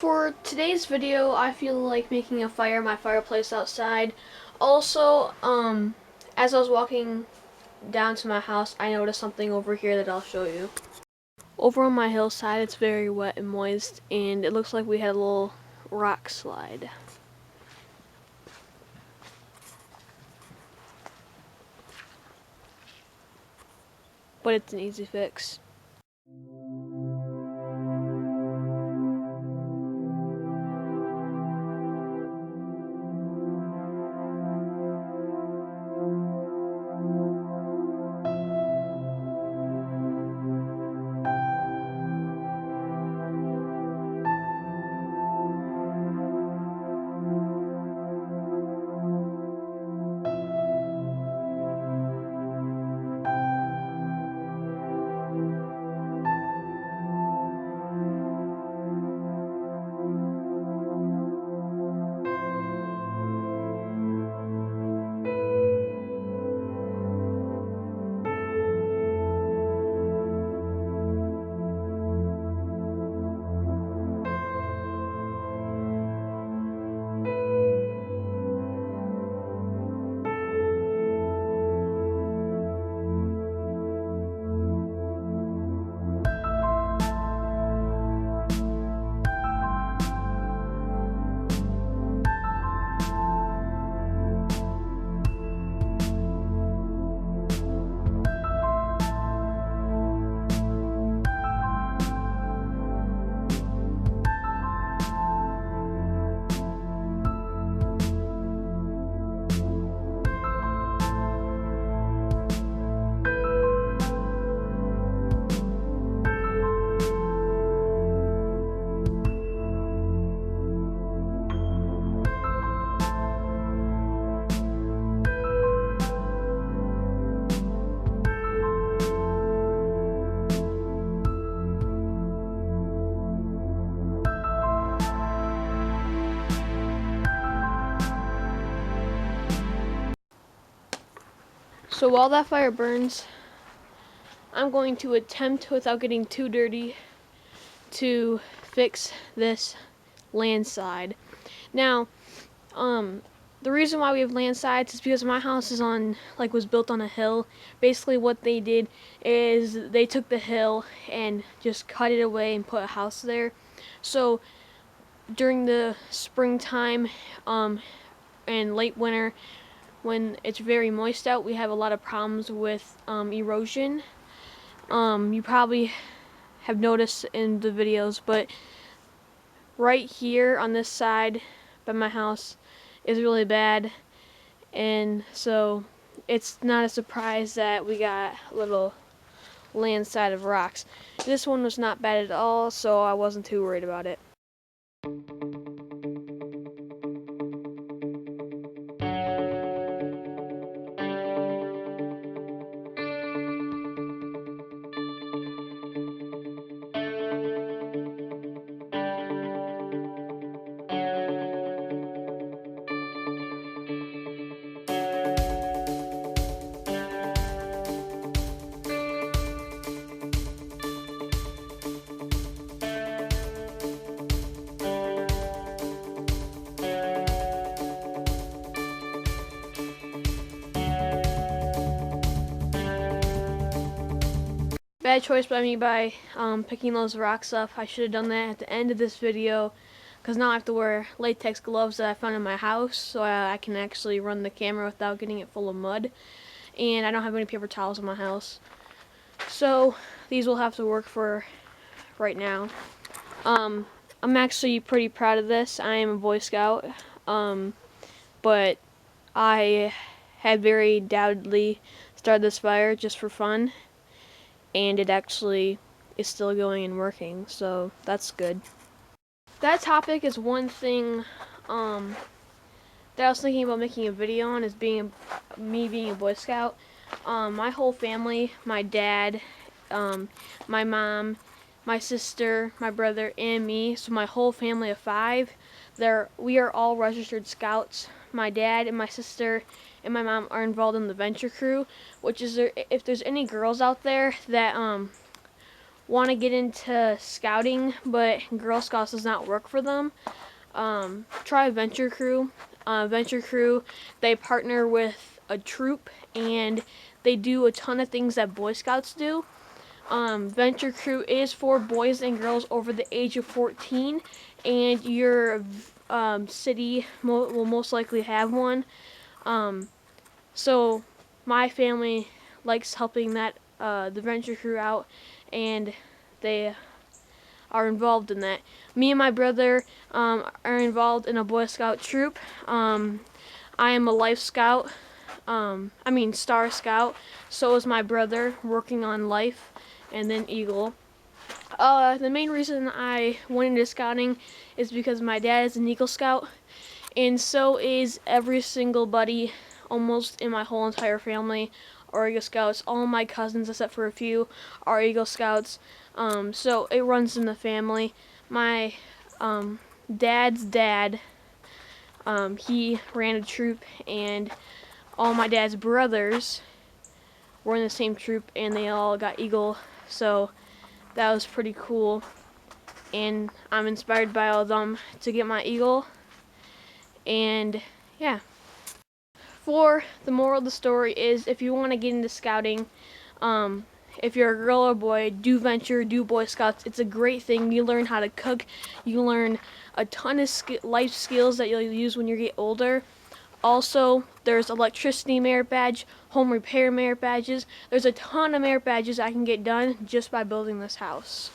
For today's video, I feel like making a fire in my fireplace outside. Also, as I was walking down to my house, I noticed something over here that I'll show you. Over on my hillside, it's very wet and moist, and it looks like we had a little rock slide. But it's an easy fix. So while that fire burns, I'm going to attempt, without getting too dirty, to fix this landslide. Now, the reason why we have landslides is because my house is was built on a hill. Basically what they did is they took the hill and just cut it away and put a house there. So during the springtime and late winter, when it's very moist out, we have a lot of problems with erosion. You probably have noticed in the videos, but right here on this side by my house is really bad, and so it's not a surprise that we got a little landslide of rocks. This one was not bad at all, so I wasn't too worried about it. Bad choice by me by picking those rocks up. I should have done that at the end of this video, because now I have to wear latex gloves that I found in my house so I can actually run the camera without getting it full of mud. And I don't have any paper towels in my house, so these will have to work for right now. I'm actually pretty proud of this. I am a Boy Scout, but I had very doubtedly started this fire just for fun, and it actually is still going and working, so that's good. That topic is one thing that I was thinking about making a video on, is me being a Boy Scout. My whole family, my dad, my mom, my sister, my brother, and me, so my whole family of 5, we are all registered scouts. My dad and my sister and my mom are involved in the venture crew, which is if there's any girls out there that want to get into scouting, but Girl Scouts does not work for them, try Venture Crew. Venture Crew, they partner with a troop and they do a ton of things that Boy Scouts do. Venture Crew is for boys and girls over the age of 14, and your city will most likely have one. So my family likes helping the Venture Crew out, and they are involved in that. Me and my brother are involved in a Boy Scout troop. I am a Life Scout. Star Scout. So is my brother, working on Life and then Eagle. The main reason I went into scouting is because my dad is an Eagle Scout, and so is every single buddy almost in my whole entire family are Eagle Scouts. All my cousins, except for a few, are Eagle Scouts. So it runs in the family. My dad's dad, he ran a troop, and all my dad's brothers were in the same troop, and they all got Eagle. So that was pretty cool, and I'm inspired by all of them to get my Eagle. And yeah, for the moral of the story is, if you want to get into scouting, if you're a girl or boy, do venture, do Boy Scouts. It's a great thing. You learn how to cook, you learn a ton of life skills that you'll use when you get older. Also, there's electricity merit badge, home repair merit badges. There's a ton of merit badges I can get done just by building this house.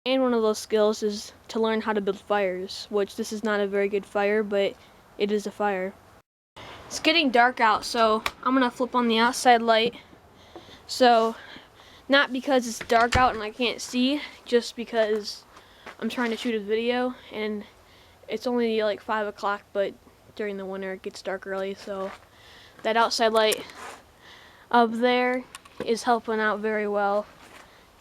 And one of those skills is to learn how to build fires, which this is not a very good fire, but it is a fire. It's getting dark out, so I'm gonna flip on the outside light. So, not because it's dark out and I can't see, just because I'm trying to shoot a video, and it's only like 5 o'clock, but during the winter it gets dark early, so that outside light up there is helping out very well.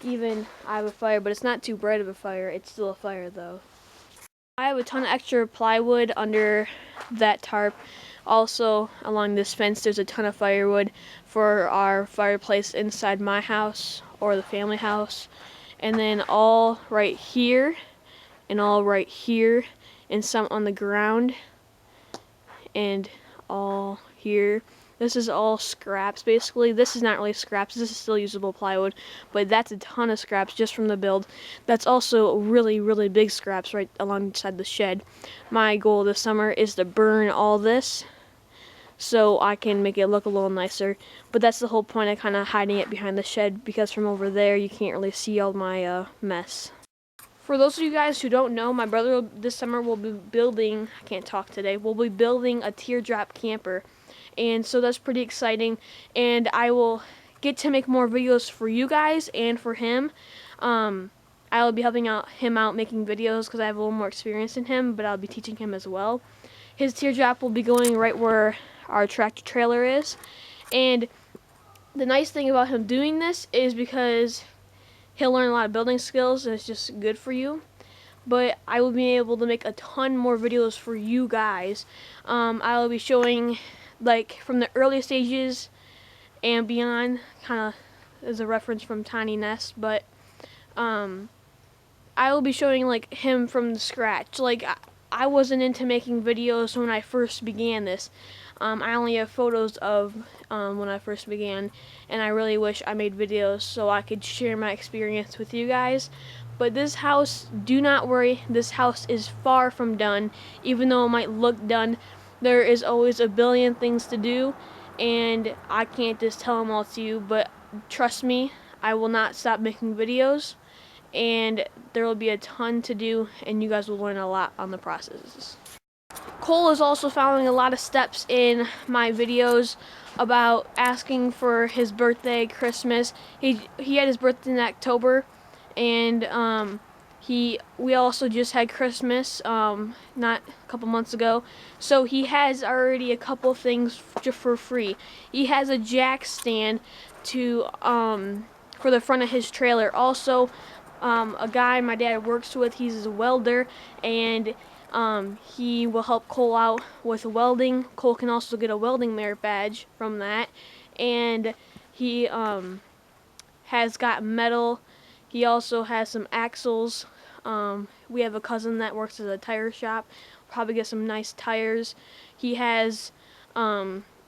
Even I have a fire, but it's not too bright of a fire. It's still a fire though. I have a ton of extra plywood under that tarp. Also, along this fence, there's a ton of firewood for our fireplace inside my house or the family house. And then all right here, and all right here, and some on the ground, and all here. This is all scraps, basically. This is not really scraps. This is still usable plywood, but that's a ton of scraps just from the build. That's also really, really big scraps right alongside the shed. My goal this summer is to burn all this so I can make it look a little nicer. But that's the whole point of kind of hiding it behind the shed, because from over there you can't really see all my mess. For those of you guys who don't know, my brother this summer will be building, I can't talk today, will be building a teardrop camper. And so that's pretty exciting, and I will get to make more videos for you guys and for him. I will be helping him out making videos because I have a little more experience than him, but I'll be teaching him as well. His teardrop will be going right where our tractor trailer is, and the nice thing about him doing this is because he'll learn a lot of building skills, and it's just good for you. But I will be able to make a ton more videos for you guys. I will be showing, like, from the early stages and beyond, kind of as a reference from Tiny Nest, but I will be showing, like, him from the scratch. Like, I wasn't into making videos when I first began this. I only have photos of when I first began, and I really wish I made videos so I could share my experience with you guys. But this house, do not worry, this house is far from done. Even though it might look done, there is always a billion things to do, and I can't just tell them all to you, but trust me, I will not stop making videos, and there will be a ton to do, and you guys will learn a lot on the processes. Cole is also following a lot of steps in my videos about asking for his birthday, Christmas. He had his birthday in October, and we also just had Christmas not a couple months ago, so he has already a couple things for free. He has a jack stand to for the front of his trailer. Also, a guy my dad works with, he's a welder, and he will help Cole out with welding. Cole can also get a welding merit badge from that, and he has got metal. He also has some axles. We have a cousin that works at a tire shop. Probably get some nice tires. He has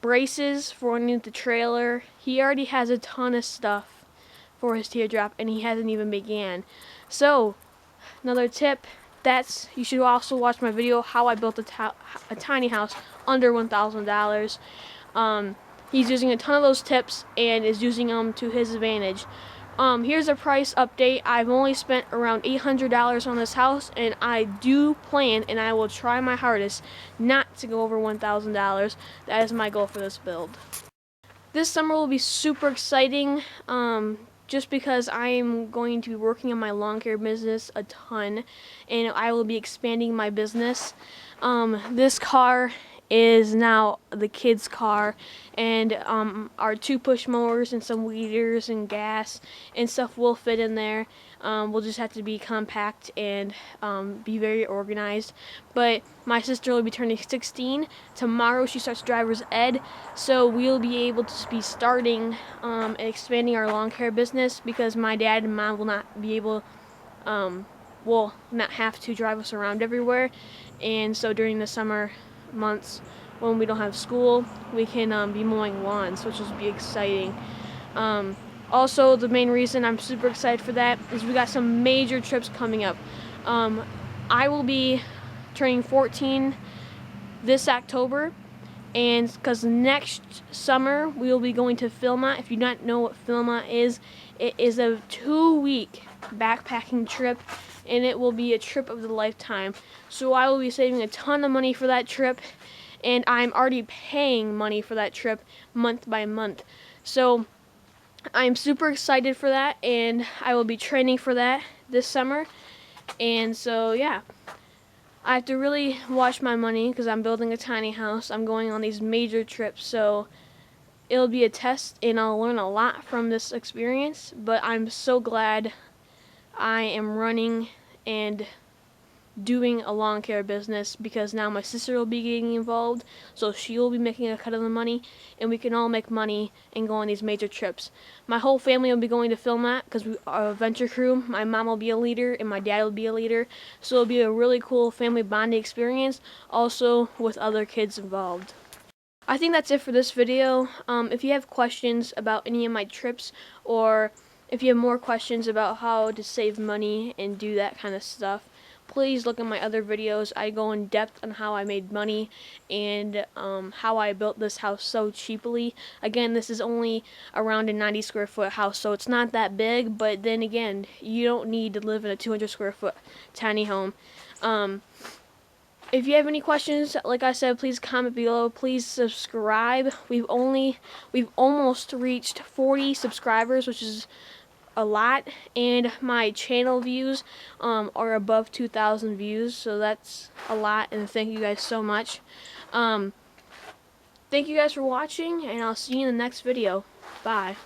braces for underneath the trailer. He already has a ton of stuff for his teardrop, and he hasn't even began. So, another tip, you should also watch my video how I built a tiny house under $1,000. He's using a ton of those tips and is using them to his advantage. Here's a price update. I've only spent around $800 on this house, and I do plan, and I will try my hardest not to go over $1,000. That is my goal for this build. This summer will be super exciting, just because I am going to be working on my lawn care business a ton, and I will be expanding my business. This car is now the kids' car, and our 2 push mowers and some weed eaters and gas and stuff will fit in there. We'll just have to be compact and be very organized. But my sister will be turning 16 tomorrow. She starts driver's ed, so we'll be able to be starting and expanding our lawn care business, because my dad and mom will not be able will not have to drive us around everywhere. And so during the summer months when we don't have school, we can be mowing lawns, which will be exciting. Also, the main reason I'm super excited for that is we got some major trips coming up. I will be turning 14 this October, and because next summer we will be going to Philmont. If you don't know what Philmont is, it is a 2-week backpacking trip, and it will be a trip of the lifetime. So I will be saving a ton of money for that trip, and I'm already paying money for that trip month by month. So I'm super excited for that, and I will be training for that this summer. And so yeah, I have to really watch my money because I'm building a tiny house. I'm going on these major trips, so it'll be a test, and I'll learn a lot from this experience. But I'm so glad I am running and doing a lawn care business, because now my sister will be getting involved, so she will be making a cut of the money, and we can all make money and go on these major trips. My whole family will be going to Philmont because we are a venture crew. My mom will be a leader and my dad will be a leader, so it'll be a really cool family bonding experience, also with other kids involved. I think that's it for this video. If you have questions about any of my trips, or if you have more questions about how to save money and do that kind of stuff, please look at my other videos. I go in depth on how I made money and how I built this house so cheaply. Again, this is only around a 90 square foot house, so it's not that big, but then again, you don't need to live in a 200 square foot tiny home. If you have any questions, like I said, please comment below. Please subscribe. We've almost reached 40 subscribers, which is a lot, and my channel views are above 2,000 views, so that's a lot, and thank you guys so much. Thank you guys for watching, and I'll see you in the next video. Bye.